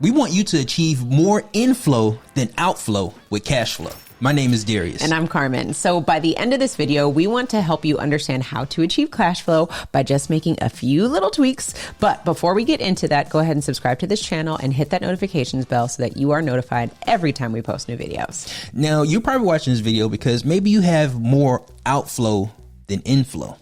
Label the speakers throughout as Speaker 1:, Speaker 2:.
Speaker 1: We want you to achieve more inflow than outflow with cash flow. My name is Darius.
Speaker 2: And I'm Carmen. So by the end of this video, we want to help you understand how to achieve cash flow by just making a few little tweaks. But before we get into that, go ahead and subscribe to this channel and hit that notifications bell so that you are notified every time we post new videos.
Speaker 1: Now, you're probably watching this video because maybe you have more outflow than inflow.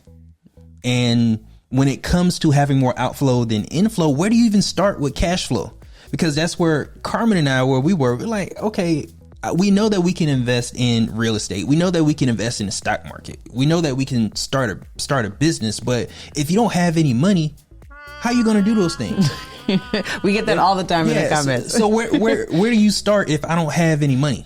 Speaker 1: And when it comes to having more outflow than inflow, where do you even start with cash flow? Because that's where Carmen and I, we're like, okay, we know that we can invest in real estate. We know that we can invest in the stock market. We know that we can start a business. But if you don't have any money, how are you going to do those things?
Speaker 2: We get that all the time in the comments.
Speaker 1: So where do you start if I don't have any money?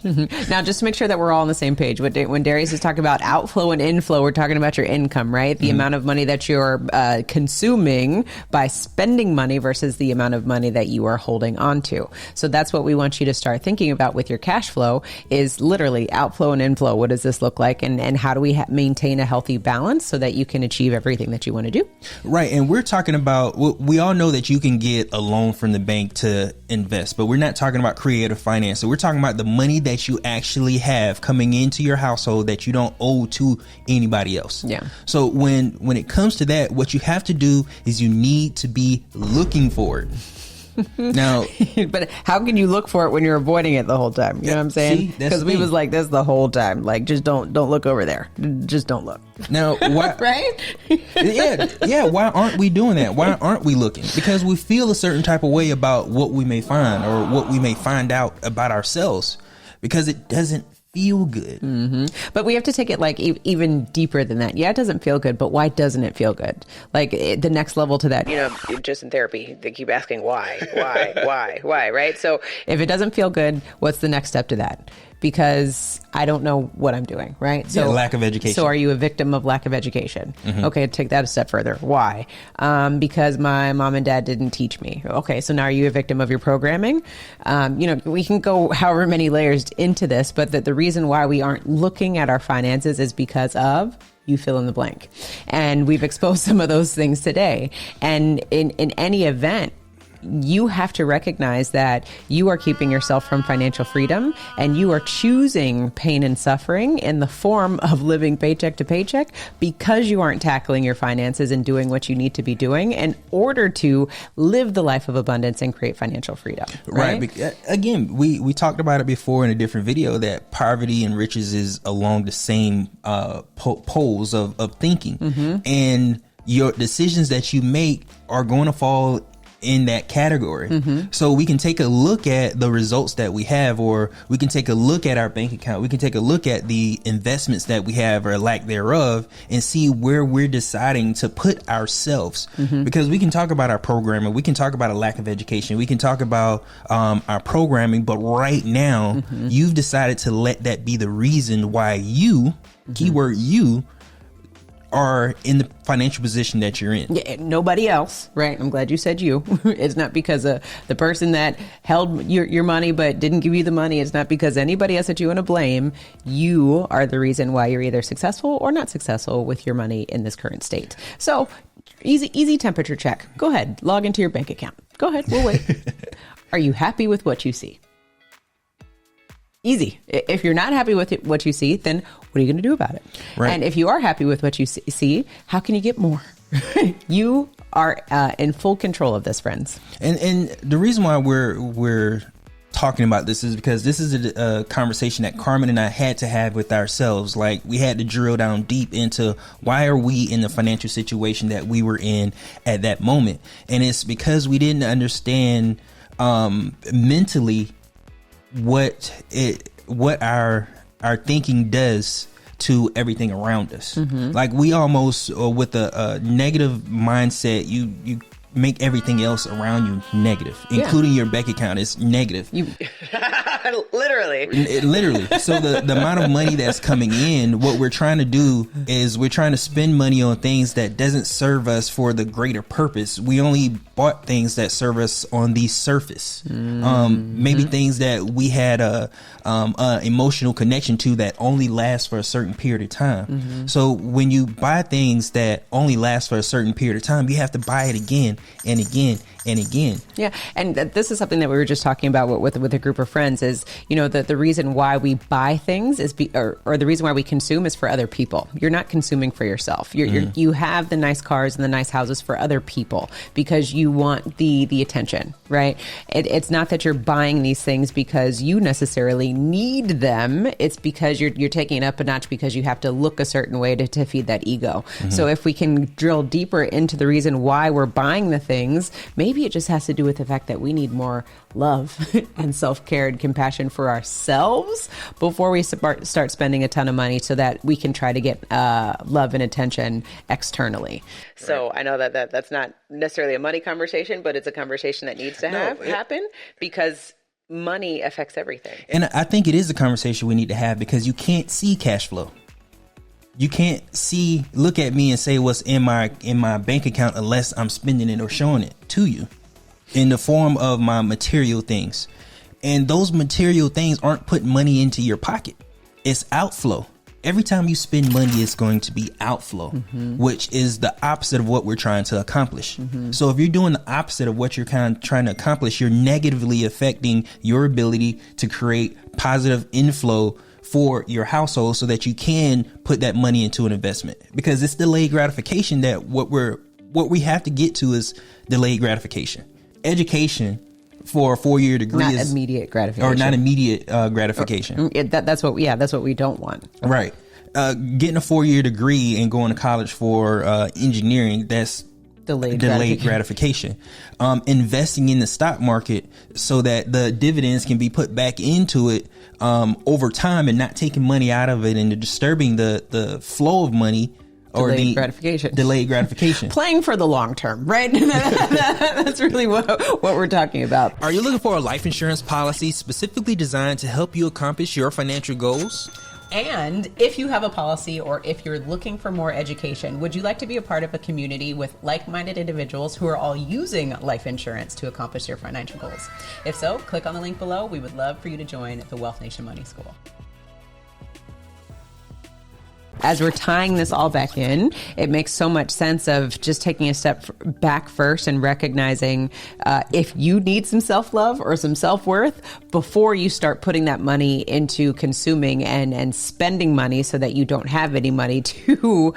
Speaker 2: Now, just to make sure that we're all on the same page. When Darius is talking about outflow and inflow, we're talking about your income, right? The amount of money that you're consuming by spending money versus the amount of money that you are holding on to. So that's what we want you to start thinking about with your cash flow is literally outflow and inflow. What does this look like? And how do we maintain a healthy balance so that you can achieve everything that you want to do?
Speaker 1: Right. And we're talking about, we all know that you can get a loan from the bank to invest, but we're not talking about creative finance. So we're talking about the money that you actually have coming into your household that you don't owe to anybody else.
Speaker 2: Yeah.
Speaker 1: So when it comes to that, what you have to do is you need to be looking for it. Now,
Speaker 2: but how can you look for it when you're avoiding it the whole time? You know what I'm saying? Because we was like this the whole time. Like, just don't look over there. Just don't look.
Speaker 1: Now, why?
Speaker 2: Right?
Speaker 1: Yeah. Why aren't we doing that? Why aren't we looking? Because we feel a certain type of way about what we may find or what we may find out about ourselves, because it doesn't feel good.
Speaker 2: But we have to take it like even deeper than that. Yeah, it doesn't feel good, but why doesn't it feel good? Like the next level to that, you know, just in therapy, they keep asking why, right? So if it doesn't feel good, what's the next step to that? Because I don't know what I'm doing, right? So
Speaker 1: lack of education.
Speaker 2: So are you a victim of lack of education? Okay, take that a step further. Why? Because my mom and dad didn't teach me. Okay, so now are you a victim of your programming? We can go however many layers into this, but the reason why we aren't looking at our finances is because of you fill in the blank. And we've exposed some of those things today. And in any event, you have to recognize that you are keeping yourself from financial freedom and you are choosing pain and suffering in the form of living paycheck to paycheck because you aren't tackling your finances and doing what you need to be doing in order to live the life of abundance and create financial freedom. Right.
Speaker 1: Again, we talked about it before in a different video that poverty and riches is along the same poles of thinking. And your decisions that you make are going to fall in that category. So we can take a look at the results that we have, or we can take a look at our bank account. We can take a look at the investments that we have or lack thereof and see where we're deciding to put ourselves. Because we can talk about our programming. We can talk about a lack of education. We can talk about our programming. But right now, you've decided to let that be the reason why you, keyword you, are in the financial position that you're in.
Speaker 2: Yeah, nobody else, right? I'm glad you said you. It's not because of the person that held your money but didn't give you the money. It's not because anybody else that you want to blame. You are the reason why you're either successful or not successful with your money in this current state. So easy temperature check. Go ahead, log into your bank account. Go ahead, we'll wait. Are you happy with what you see? Easy. If you're not happy with what you see, then what are you going to do about it?
Speaker 1: Right.
Speaker 2: And if you are happy with what you see, how can you get more? You are in full control of this, friends.
Speaker 1: And the reason why we're talking about this is because this is a conversation that Carmen and I had to have with ourselves. Like, we had to drill down deep into why are we in the financial situation that we were in at that moment. And it's because we didn't understand mentally what our thinking does to everything around us. Like, we almost with a negative mindset, you make everything else around you negative, including your bank account is negative. Literally. So the amount of money that's coming in, what we're trying to do is we're trying to spend money on things that doesn't serve us for the greater purpose. We only bought things that serve us on the surface. Maybe things that we had a emotional connection to that only lasts for a certain period of time. So when you buy things that only last for a certain period of time, you have to buy it again and again and again.
Speaker 2: Yeah. And this is something that we were just talking about with a group of friends is, the reason why we buy things is or the reason why we consume is for other people. You're not consuming for yourself. You have the nice cars and the nice houses for other people because you want the attention, right? It's not that you're buying these things because you necessarily need them. It's because you're taking it up a notch because you have to look a certain way to feed that ego. So if we can drill deeper into the reason why we're buying the things, maybe it just has to do with the fact that we need more love and self-care and compassion for ourselves before we start spending a ton of money so that we can try to get love and attention externally. So I know that's not necessarily a money conversation, but it's a conversation that needs to happen because money affects everything.
Speaker 1: And I think it is a conversation we need to have because you can't see cash flow. You can't look at me and say what's in my bank account unless I'm spending it or showing it to you in the form of my material things. And those material things aren't putting money into your pocket. It's outflow. Every time you spend money, it's going to be outflow, which is the opposite of what we're trying to accomplish. So if you're doing the opposite of what you're kind of trying to accomplish, you're negatively affecting your ability to create positive inflow for your household so that you can put that money into an investment, because it's delayed gratification that what we have to get to is delayed gratification. Education for a 4-year degree
Speaker 2: not
Speaker 1: is
Speaker 2: immediate gratification,
Speaker 1: or not immediate gratification.
Speaker 2: That's what we don't want.
Speaker 1: Right. Getting a 4-year degree and going to college for engineering, that's delayed gratification. Investing in the stock market so that the dividends can be put back into it over time and not taking money out of it and disturbing the flow of money. Delayed gratification.
Speaker 2: Playing for the long term, right? That's really what we're talking about.
Speaker 1: Are you looking for a life insurance policy specifically designed to help you accomplish your financial goals?
Speaker 2: And if you have a policy or if you're looking for more education, would you like to be a part of a community with like-minded individuals who are all using life insurance to accomplish their financial goals? If so, click on the link below. We would love for you to join the Wealth Nation Money School. As we're tying this all back in, it makes so much sense of just taking a step back first and recognizing if you need some self-love or some self-worth before you start putting that money into consuming and spending money so that you don't have any money to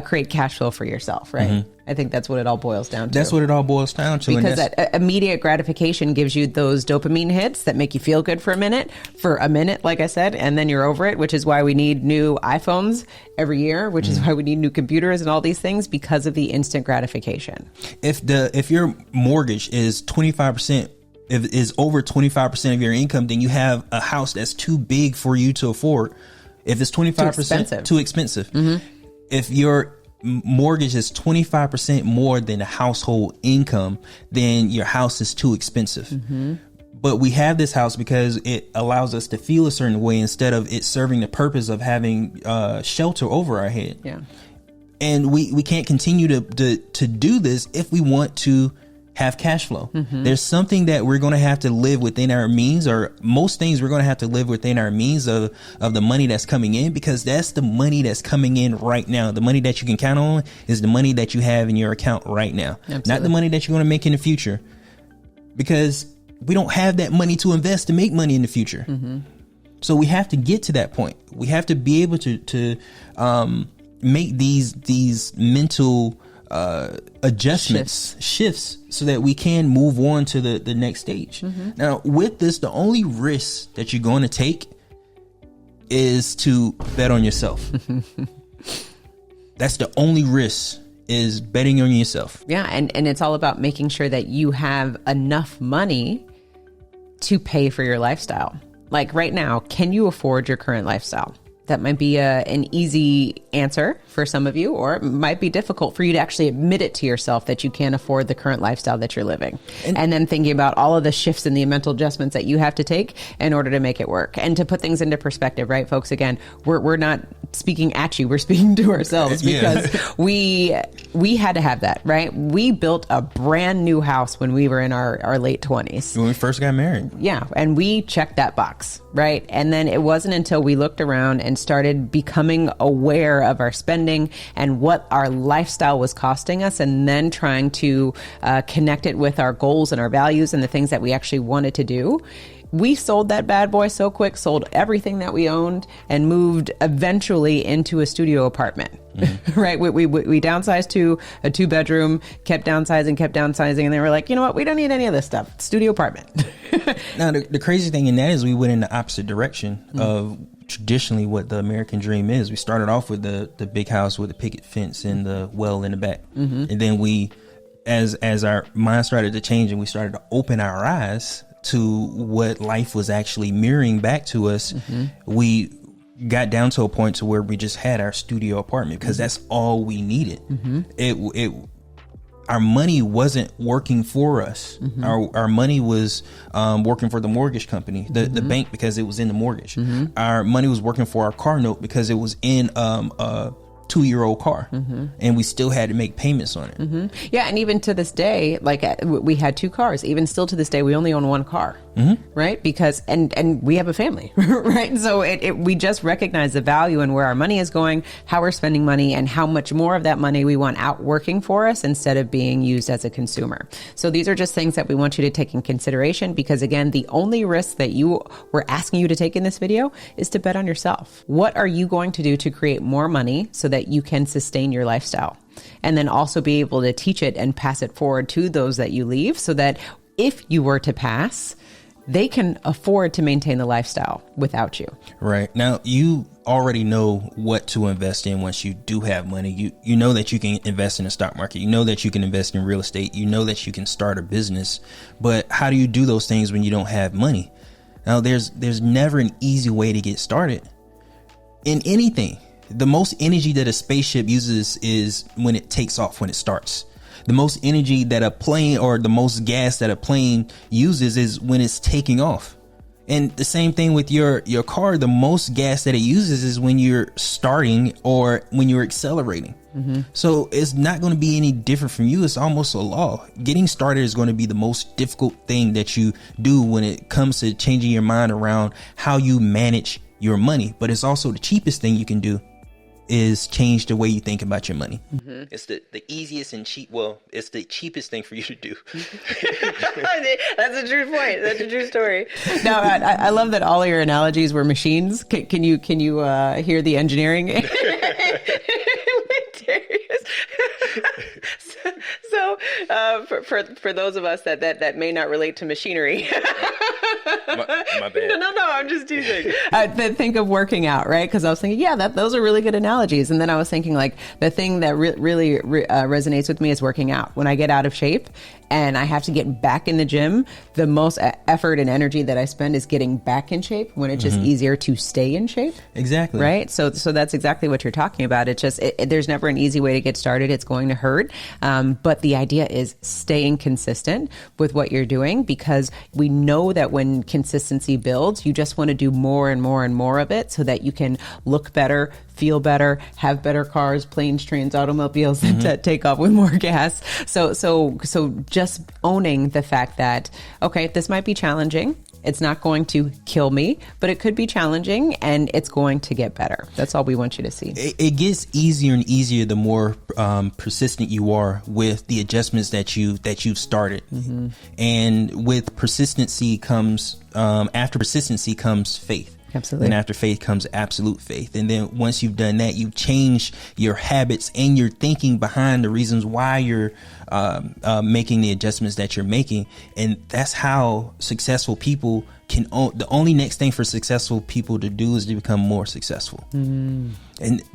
Speaker 2: create cash flow for yourself, right? I think that's what it all boils down to.
Speaker 1: That's what it all boils down to.
Speaker 2: Because that immediate gratification gives you those dopamine hits that make you feel good for a minute, like I said, and then you're over it, which is why we need new iPhones every year, which is why we need new computers and all these things, because of the instant gratification.
Speaker 1: If your mortgage is 25%, if it is over 25% of your income, then you have a house that's too big for you to afford. If it's 25%, too expensive. If your mortgage is 25% more than the household income, then your house is too expensive. But we have this house because it allows us to feel a certain way instead of it serving the purpose of having shelter over our head.
Speaker 2: Yeah.
Speaker 1: And we can't continue to do this if we want to have cash flow. There's something that we're going to have to live within our means, or most things we're going to have to live within our means of the money that's coming in, because that's the money that's coming in right now. The money that you can count on is the money that you have in your account right now. Absolutely. Not the money that you're going to make in the future, because we don't have that money to invest to make money in the future. So we have to get to that point. We have to be able to make these mental adjustments, shifts, so that we can move on to the next stage. Now, with this, the only risk that you're going to take is to bet on yourself. That's the only risk, is betting on yourself.
Speaker 2: Yeah, and it's all about making sure that you have enough money to pay for your lifestyle. Like right now, can you afford your current lifestyle? That might be an easy answer for some of you, or it might be difficult for you to actually admit it to yourself that you can't afford the current lifestyle that you're living. And then thinking about all of the shifts and the mental adjustments that you have to take in order to make it work. And to put things into perspective, right, folks? Again, we're not speaking at you, we're speaking to ourselves, because we had to have that, right? We built a brand new house when we were in our late 20s.
Speaker 1: When we first got married.
Speaker 2: Yeah. And we checked that box, right? And then it wasn't until we looked around and started becoming aware of our spending and what our lifestyle was costing us, and then trying to connect it with our goals and our values and the things that we actually wanted to do. We sold that bad boy so quick, sold everything that we owned, and moved eventually into a studio apartment, right? We downsized to a 2-bedroom, kept downsizing. And they were like, you know what? We don't need any of this stuff. Studio apartment.
Speaker 1: Now, the crazy thing in that is we went in the opposite direction of traditionally what the American dream is. We started off with the big house with the picket fence and the well in the back. And then we, as our mind started to change and we started to open our eyes to what life was actually mirroring back to us, we got down to a point to where we just had our studio apartment because that's all we needed. Our money wasn't working for us. Our money was working for the mortgage company, the bank, because it was in the mortgage. Our money was working for our car note because it was in a 2-year-old car, and we still had to make payments on it.
Speaker 2: Yeah, and even to this day, like we had 2 cars. Even still to this day, we only own 1 car, right? Because and we have a family, right? So we just recognize the value and where our money is going, how we're spending money, and how much more of that money we want out working for us instead of being used as a consumer. So these are just things that we want you to take in consideration, because again, the only risk that we're asking you to take in this video is to bet on yourself. What are you going to do to create more money so that you can sustain your lifestyle, and then also be able to teach it and pass it forward to those that you leave, so that if you were to pass, they can afford to maintain the lifestyle without you.
Speaker 1: Right. Now, you already know what to invest in once you do have money. You know that you can invest in the stock market. You know that you can invest in real estate. You know that you can start a business. But how do you do those things when you don't have money? Now, there's never an easy way to get started in anything. The most energy that a spaceship uses is when it takes off, when it starts. The most energy that a plane, or the most gas that a plane uses, is when it's taking off. And the same thing with your car. The most gas that it uses is when you're starting or when you're accelerating. So it's not going to be any different from you. It's almost a law. Getting started is going to be the most difficult thing that you do when it comes to changing your mind around how you manage your money. But it's also the cheapest thing you can do, is change the way you think about your money. It's the easiest and it's the cheapest thing for you to do.
Speaker 2: That's a true point. That's a true story. Now, I love that all your analogies were machines. Can you hear the engineering? So for those of us that may not relate to machinery.
Speaker 1: My bad.
Speaker 2: No, I'm just teasing. Think of working out, right? Because I was thinking, those are really good analogies. And then I was thinking, like, the thing that really resonates with me is working out. When I get out of shape and I have to get back in the gym, the most effort and energy that I spend is getting back in shape, when it's just easier to stay in shape.
Speaker 1: Exactly.
Speaker 2: Right? So that's exactly what you're talking about. It's just, there's never an easy way to get started. It's going to hurt. But the idea is staying consistent with what you're doing, because we know that when consistency builds, you just want to do more and more and more of it, so that you can look better, feel better, have better cars, planes, trains, automobiles that take off with more gas. So just owning the fact that, okay, this might be challenging. It's not going to kill me, but it could be challenging, and it's going to get better. That's all we want you to see.
Speaker 1: It gets easier and easier the more persistent you are with the adjustments that you've started. And with persistency comes, after persistency comes faith.
Speaker 2: Absolutely.
Speaker 1: And after faith comes absolute faith. And then once you've done that, you change your habits and your thinking behind the reasons why you're making the adjustments that you're making. And that's how successful people can the only next thing for successful people to do is to become more successful. And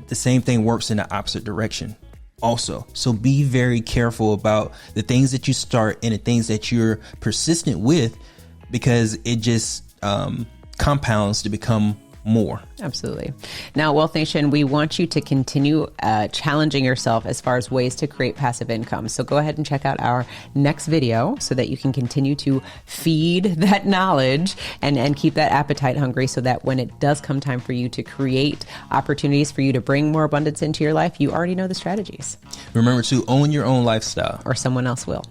Speaker 1: the same thing works in the opposite direction also. So be very careful about the things that you start and the things that you're persistent with, because it just compounds to become more.
Speaker 2: Absolutely. Now, Wealth Nation, we want you to continue challenging yourself as far as ways to create passive income. So go ahead and check out our next video so that you can continue to feed that knowledge and keep that appetite hungry, so that when it does come time for you to create opportunities for you to bring more abundance into your life, you already know the strategies.
Speaker 1: Remember to own your own lifestyle,
Speaker 2: or someone else will.